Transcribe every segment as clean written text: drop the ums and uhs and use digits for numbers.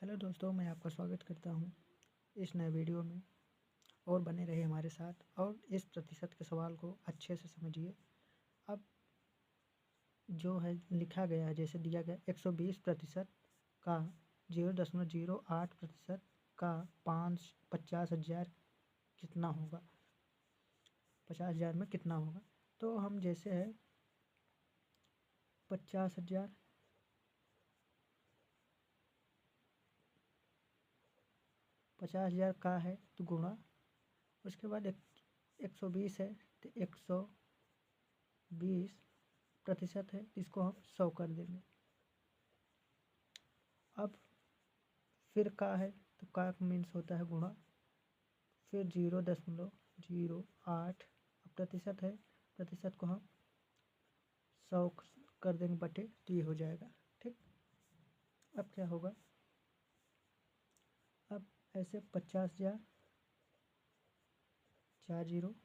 Hello दोस्तों, मैं आपका स्वागत करता हूं इस नए वीडियो में। और बने रहे हमारे साथ और इस प्रतिशत के सवाल को अच्छे से समझिए। अब जो है लिखा गया है, जैसे दिया गया 120% का 0.08% का 50,000 कितना होगा, 50,000 में कितना होगा। तो हम जैसे है 50,000 का है तो गुणा, उसके बाद 120 है तो 120% है, इसको हम 100 कर देंगे। अब फिर का है तो का मीन्स होता है गुणा, फिर 0.08 प्रतिशत है, प्रतिशत को हम 100 कर देंगे बटे, तो ये हो जाएगा। ठीक, अब क्या होगा, अब ऐसे 50,000 4 जीरो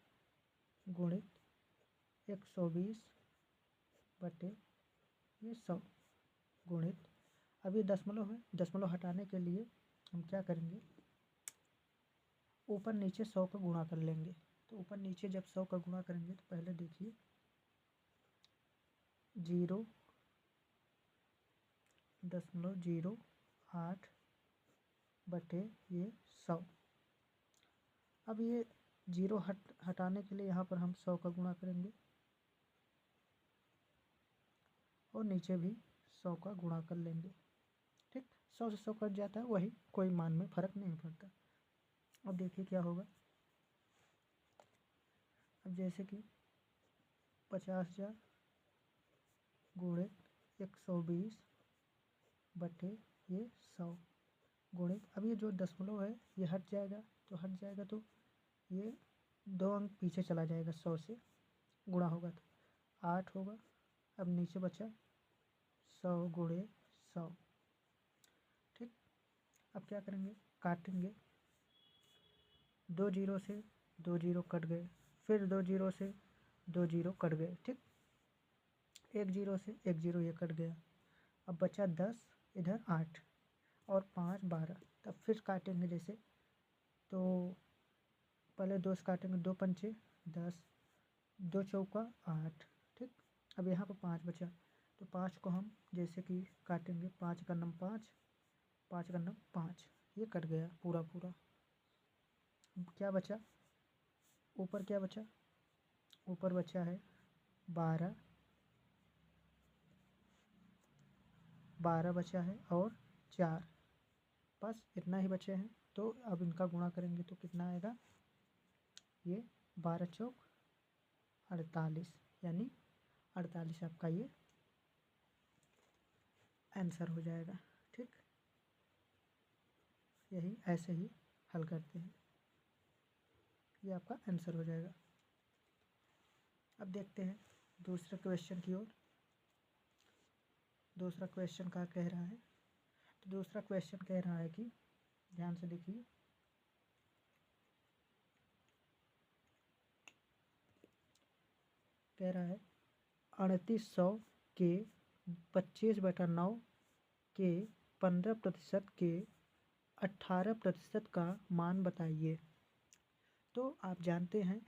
गुणित 120 बटे ये 100 गुणित, अब ये दशमलव है, दशमलव हटाने के लिए हम क्या करेंगे, ऊपर नीचे 100 का गुणा कर लेंगे। तो ऊपर नीचे जब 100 का गुणा करेंगे तो पहले देखिए 0.08 बटे ये 100। अब ये जीरो हटाने के लिए यहाँ पर हम 100 का गुणा करेंगे और नीचे भी 100 का गुणा कर लेंगे। ठीक, 100 से 100 कट जाता है, वही कोई मान में फ़र्क नहीं पड़ता। अब देखिए क्या होगा, अब जैसे कि 50,000 गुणित 120 बटे ये 100 गुणित, अब ये जो दशमलव है ये हट जाएगा, तो हट जाएगा तो ये 2 अंक पीछे चला जाएगा, 100 से गुणा होगा तो 8 होगा। अब नीचे बचा 100 गुणे 100। ठीक, अब क्या करेंगे, काटेंगे, 2 जीरो से 2 जीरो कट गए, फिर 2 जीरो से 2 जीरो कट गए। ठीक, 1 जीरो से 1 जीरो ये कट गया, अब बचा 10, इधर 8 और 5 12। तब फिर काटेंगे, जैसे तो पहले 2 से काटेंगे, 2 पंचे 10, 2 चौका 8। ठीक, अब यहाँ पर 5 बचा, तो 5 को हम जैसे कि काटेंगे, 5 का नम 5, 5 का नम 5, ये कट गया पूरा पूरा। क्या बचा, ऊपर क्या बचा, ऊपर बचा है 12, 12 बचा है और 4, बस इतना ही बचे हैं। तो अब इनका गुणा करेंगे तो कितना आएगा, ये 12 चौक 48, यानी 48 आपका ये आंसर हो जाएगा। ठीक, यही ऐसे ही हल करते हैं, ये आपका आंसर हो जाएगा। अब देखते हैं दूसरे क्वेश्चन की ओर। दूसरा क्वेश्चन क्या कह रहा है, तो दूसरा क्वेश्चन कह रहा है कि ध्यान से देखिए, कह रहा है 3800 के 25/9 के 15% के 18% का मान बताइए। तो आप जानते हैं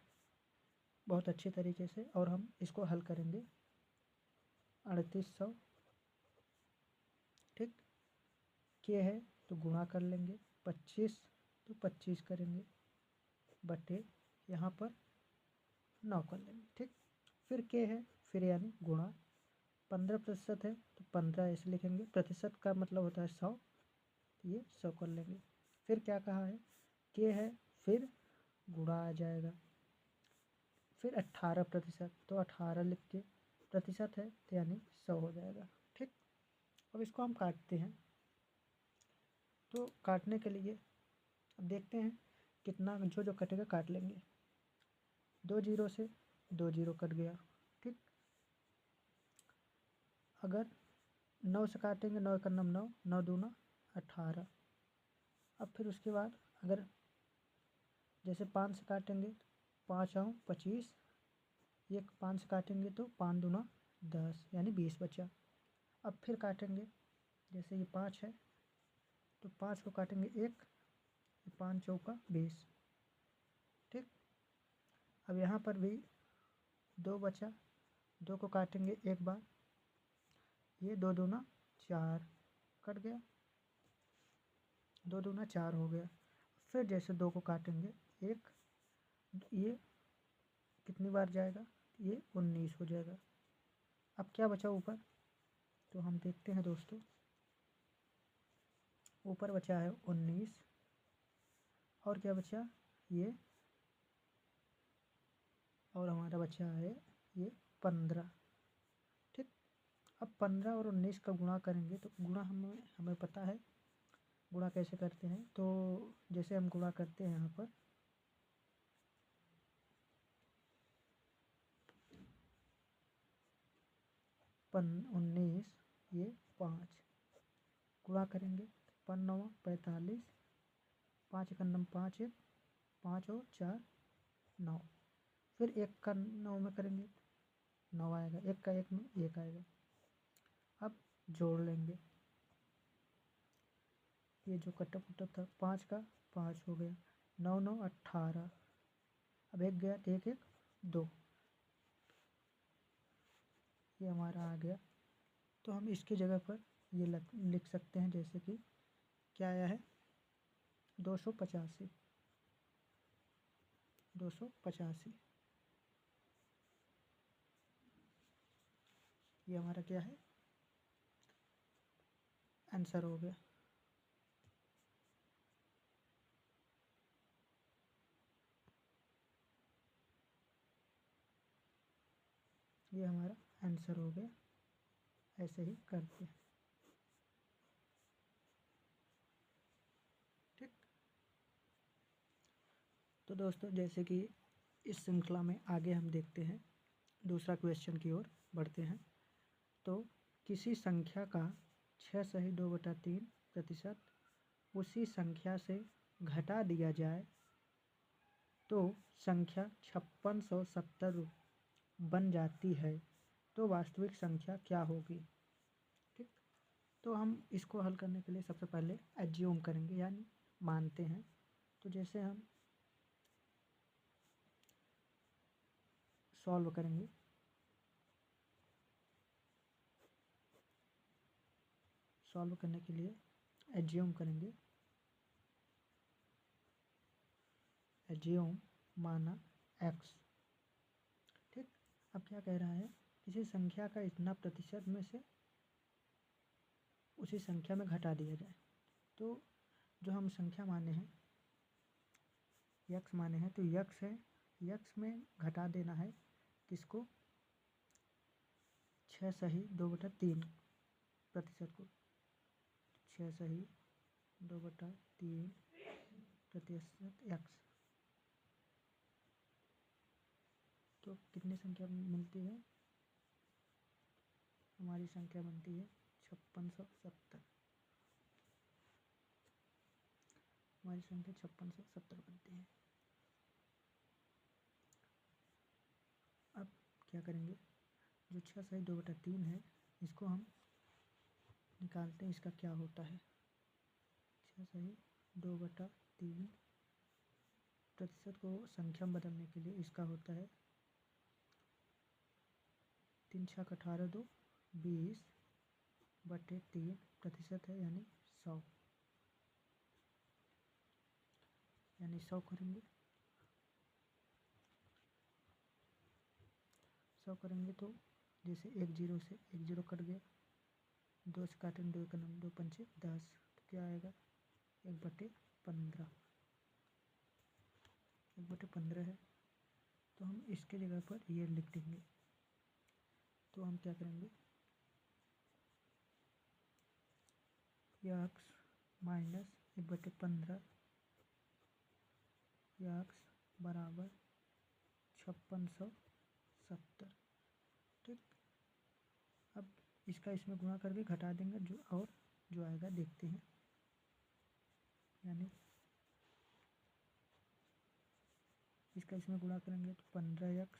बहुत अच्छे तरीके से, और हम इसको हल करेंगे। 3800, ठीक, के है तो गुणा कर लेंगे, 25 तो 25 करेंगे बटे यहाँ पर 9 कर लेंगे। ठीक, फिर के है, फिर यानी गुणा, 15% है तो 15 ऐसे लिखेंगे, प्रतिशत का मतलब होता है 100, तो ये 100 कर लेंगे। फिर क्या कहा है, के है फिर गुणा आ जाएगा, फिर 18% तो 18 लिख के, प्रतिशत है तो यानी 100 हो जाएगा। ठीक, अब इसको हम काटते हैं, तो काटने के लिए अब देखते हैं कितना, जो जो कटेगा काट लेंगे। 2 जीरो से 2 जीरो कट गया। ठीक, अगर 9 से काटेंगे, 9 का 9, 9 दूना 18। अब फिर उसके बाद अगर जैसे 5 से काटेंगे, 5 आऊँ 25, ये 5 से काटेंगे तो 5 दूना 10, यानी 20 बचा। अब फिर काटेंगे, जैसे ये 5 है तो 5 को काटेंगे 1, 5 चौका 20। ठीक, अब यहाँ पर भी 2 बचा, 2 को काटेंगे एक बार, ये 2 दूना 4 कट गया, 2 दूना 4 हो गया। फिर जैसे 2 को काटेंगे 1, ये कितनी बार जाएगा, ये 19 हो जाएगा। अब क्या बचा ऊपर, तो हम देखते हैं दोस्तों, ऊपर बचा है 19 और क्या बचा ये, और हमारा बचा है ये 15। ठीक, अब 15 और 19 का गुणा करेंगे तो गुणा हमें पता है गुणा कैसे करते हैं। तो जैसे हम गुणा करते हैं यहाँ पर 19 ये 5 गुणा करेंगे, 5 9 45, 5 1 9 5 1 5 और 4 9, फिर 1 का 9 में करेंगे 9 आएगा, 1 का 1 में 1 आएगा। अब जोड़ लेंगे, ये जो कटा फुटा था 5 का 5 हो गया, 9 9 18, अब 1 गया तो 1 1 2, ये हमारा आ गया। तो हम इसकी जगह पर ये लिख सकते हैं, जैसे कि क्या आया है 285, 285 ये हमारा क्या है आंसर हो गया। ये हमारा आंसर हो गया, ऐसे ही करते हैं। ठीक, तो दोस्तों जैसे कि इस श्रृंखला में आगे हम देखते हैं, दूसरा क्वेश्चन की ओर बढ़ते हैं। तो किसी संख्या का 6/2/3% उसी संख्या से घटा दिया जाए तो संख्या 5670 बन जाती है, तो वास्तविक संख्या क्या होगी। ठीक, तो हम इसको हल करने के लिए सबसे पहले एज्यूम करेंगे, यानी मानते हैं। तो जैसे हम सॉल्व करेंगे, सॉल्व करने के लिए एज्यूम करेंगे, एज्यूम माना x। ठीक, अब क्या कह रहा है, किसी संख्या का इतना प्रतिशत में से उसी संख्या में घटा दिया जाए। तो जो हम संख्या माने हैं x माने हैं, तो x है, x में घटा देना है किसको 6/2/3 प्रतिशत को, 6/2/3 प्रतिशत x। तो कितनी संख्या मिलती है, हमारी संख्या बनती है 5670, हमारी संख्या 5670 बनती है। अब क्या करेंगे, जो 6/2/3 है इसको हम निकालते हैं, इसका क्या होता है 6/2/3 प्रतिशत को संख्या में बदलने के लिए इसका होता है 3 6 18 2 20/3 प्रतिशत है, यानी 100, यानी 100 करेंगे, 100 करेंगे तो जैसे 1 0 से 1 0 कट गया, 2 से काटेंगे 2 1 9 2 5 10, तो क्या आएगा 1/15, 1/15 है। तो हम इसके जगह पर ये लिख देंगे। तो हम क्या करेंगे, x माइनस 1/15 x बराबर 5670। ठीक, अब इसका इसमें गुणा करके घटा देंगे, जो और जो आएगा देखते हैं, यानी इसका इसमें गुणा करेंगे तो 15x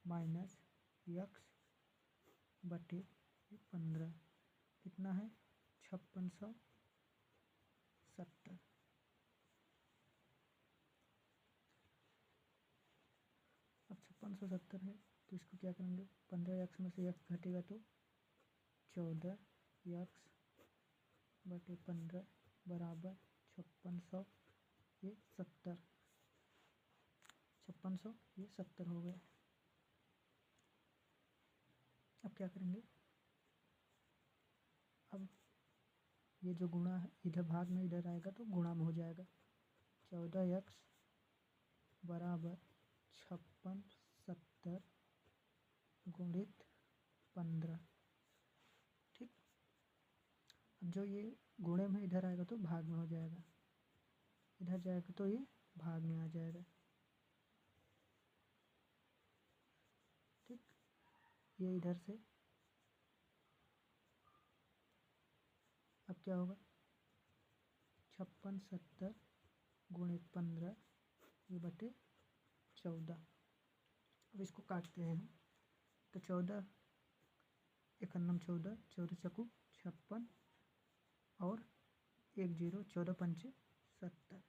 माइनस x/15 कितना है 5670, 70। अब 5670 है तो इसको क्या करेंगे, 15x में से x घटेगा तो 14x बटे 15 बराबर 5600, ये 70, 5600 ये 70 हो गया। अब क्या करेंगे, अब ये जो गुणा है इधर भाग में इधर आएगा तो गुणा में हो जाएगा। 14x बराबर 5670 गुणित 15। ठीक, अब जो ये गुणे में इधर आएगा तो भाग में हो जाएगा, इधर जाएगा तो ये भाग में आ जाएगा। ठीक, ये इधर से अब क्या होगा, 5670 गुणित 15 ये बटे 14। अब इसको काटते हैं हम, तो 14 एकन्नम 14, 14 चकू 56 और 1 0, 14 पंचे 70।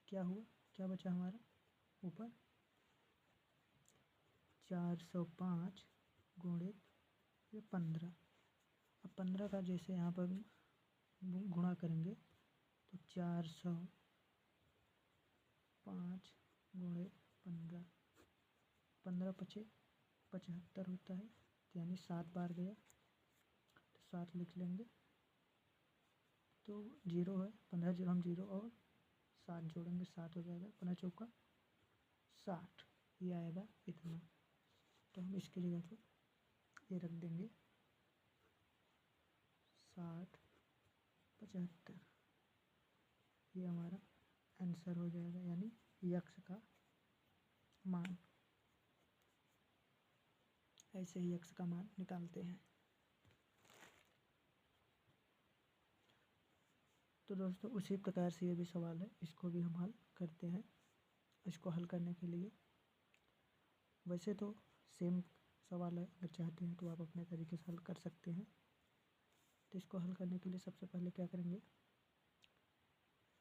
क्या हुआ, क्या बचा हमारा ऊपर, 405 गुणित ये 15। अब 15 का जैसे यहाँ पर गुणा करेंगे तो 405 गुणित 15, 15 पचे 75 होता है, तो यानी 7 बार गया तो 7 लिख लेंगे, तो 0 है, 15 0 हम 0 और 7 जोड़ेंगे 7 हो जाएगा, 15 चौका 60, ये आएगा इतना। तो हम इसकी जगह पर ये रख देंगे 60 75, ये हमारा आंसर हो जाएगा, यानी यक्स का मान। ऐसे ही यक्स का मान निकालते हैं। तो दोस्तों उसी प्रकार से ये भी सवाल है, इसको भी हम हल करते हैं। इसको हल करने के लिए वैसे तो सेम सवाल है, अगर चाहते हैं तो आप अपने तरीके से हल कर सकते हैं। तो इसको हल करने के लिए सबसे पहले क्या करेंगे,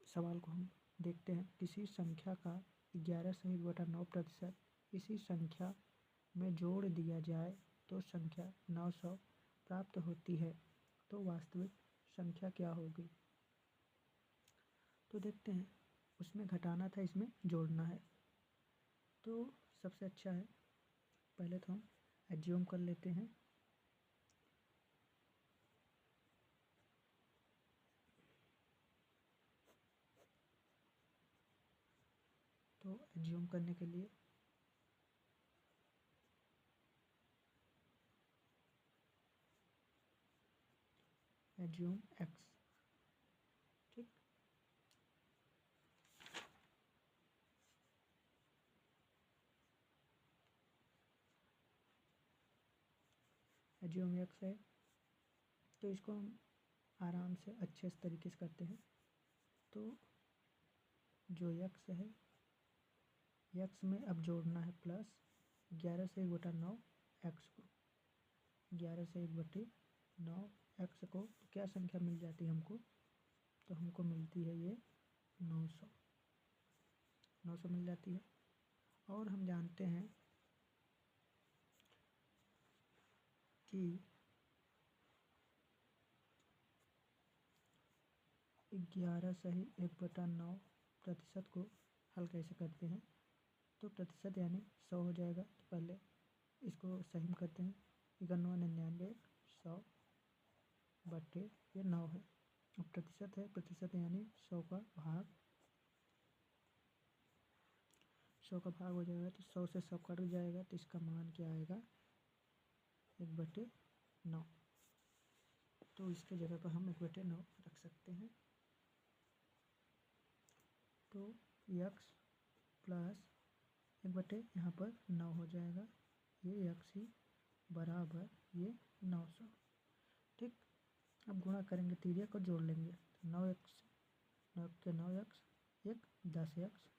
सवाल को हम देखते हैं। किसी संख्या का 11/9% इसी संख्या में जोड़ दिया जाए तो संख्या 900 प्राप्त होती है, तो वास्तविक संख्या क्या होगी। तो देखते हैं, उसमें घटाना था, इसमें जोड़ना है। तो सबसे अच्छा है, पहले तो हम एज्यूम कर लेते हैं। तो एज्यूम करने के लिए एज्यूम एक्स। ठीक, एज्यूम एक्स है, तो इसको हम आराम से अच्छे से तरीके से करते हैं। तो जो यक्स है, यक्स में अब जोड़ना है प्लस 11 से 1/9 एक्स को, 11 से 1/9 एक्स को, तो क्या संख्या मिल जाती है हमको, तो हमको मिलती है ये 900, 900 मिल जाती है। और हम जानते हैं कि 11/1/9 को हल कैसे करते हैं। तो प्रतिशत यानी 100 हो जाएगा, तो पहले इसको सही करते हैं। 91 100 बटे ये 9 है। अब प्रतिशत है, प्रतिशत यानी 100 का भाग, 100 का भाग हो जाएगा तो 100 से 100 कट जाएगा, तो इसका मान क्या आएगा, 1/9। तो इसके जगह पर हम 1/9 रख सकते हैं। तो यक्स प्लस 1/, यहाँ पर 9 हो जाएगा, ये यक्स ही बराबर ये 900। ठीक, अब गुणा करेंगे, तिर्यक को जोड़ लेंगे, 9x 9 के 9x, एक 10x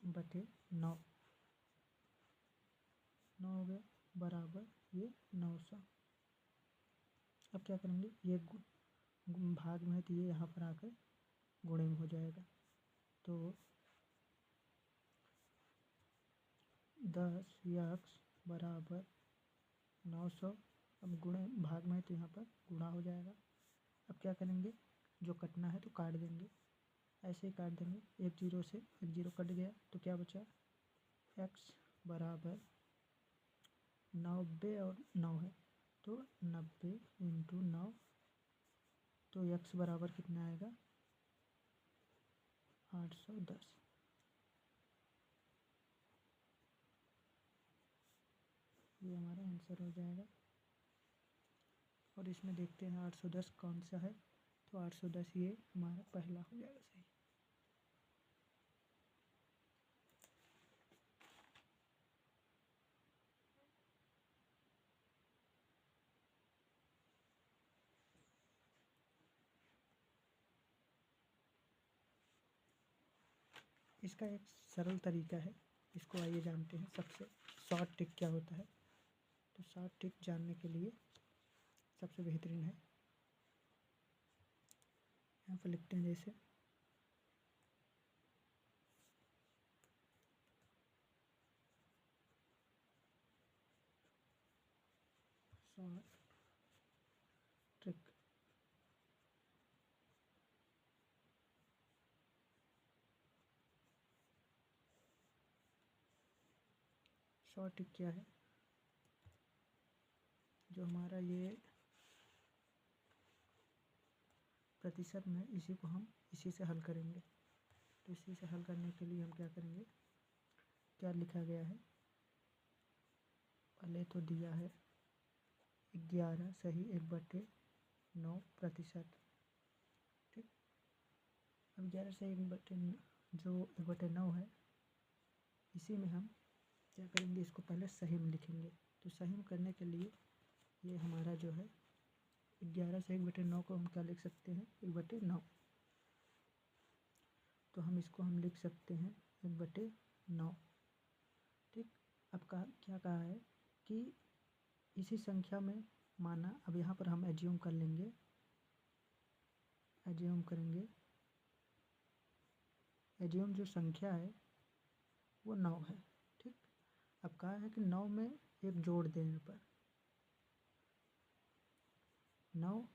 बटे 9, 9 हो गया बराबर ये 900। अब क्या करेंगे, ये भाग में है तो ये यहाँ पर आकर गुणे में हो जाएगा। तो 10x बराबर 900, अब गुणे भाग में है तो यहाँ पर गुणा हो जाएगा। अब क्या करेंगे, जो कटना है तो काट देंगे, ऐसे ही काट देंगे। एक जीरो से एक जीरो कट गया तो क्या बचा, x बराबर 90 और 9 है तो 90 इंटू 9, तो x बराबर कितना आएगा 810। ये हमारा आंसर हो जाएगा। और इसमें देखते हैं 810 कौन सा है, तो 810 ये हमारा पहला हो जाएगा सही। इसका एक सरल तरीका है, इसको आइए जानते हैं। सबसे शॉर्ट ट्रिक क्या होता है, तो शॉर्ट ट्रिक जानने के लिए सबसे बेहतरीन है, यहाँ पर लिखते हैं जैसे शॉर्ट ट्रिक। शॉर्ट ट्रिक क्या है, जो हमारा ये प्रतिशत में, इसी को हम इसी से हल करेंगे। तो इसी से हल करने के लिए हम क्या करेंगे, क्या लिखा गया है, पहले तो दिया है 11 सही 1/9%। ठीक, अब 11 से 1/9 जो 1/9 है, इसी में हम क्या करेंगे, इसको पहले सही में लिखेंगे। तो सही में करने के लिए ये हमारा जो है 11 से 1/9 को हम क्या लिख सकते हैं 1/9, तो हम इसको हम लिख सकते हैं 1/9। ठीक, अब क्या कहा है कि इसी संख्या में माना, अब यहाँ पर हम एज्यूम कर लेंगे, एज्यूम करेंगे, एज्यूम जो संख्या है वो 9 है। ठीक, अब कहा है कि 9 में एक जोड़ देने पर, 9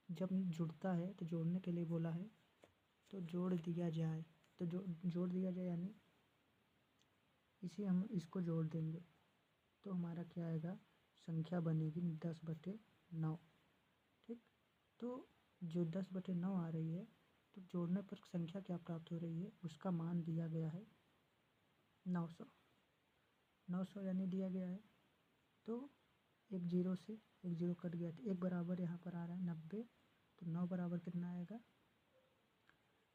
जब जुड़ता है तो जोड़ने के लिए बोला है, तो जोड़ दिया जाए, तो जोड़ दिया जाए यानी इसी हम इसको जोड़ देंगे, तो हमारा क्या आएगा, संख्या बनेगी 10/9। ठीक, तो जो 10/9 आ रही है, तो जोड़ने पर संख्या क्या प्राप्त हो रही है, उसका मान दिया गया है 900। 900 यानी दिया गया है, तो एक जीरो से एक जीरो कट गया, तो एक बराबर यहाँ पर आ रहा है 90, तो 9 बराबर कितना आएगा,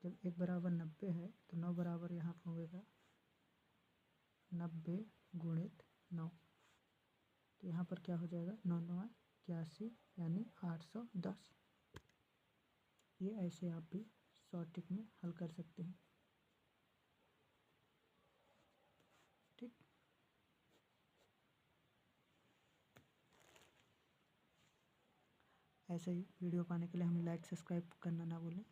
जब एक बराबर 90 है तो 9 बराबर यहाँ पर होगा 90 गुणित 9, तो यहाँ पर क्या हो जाएगा 9 9 81 यानी 810। ये ऐसे आप भी शॉर्ट ट्रिक में हल कर सकते हैं। ठीक, ऐसे ही वीडियो पाने के लिए हमें लाइक सब्सक्राइब करना ना भूलें।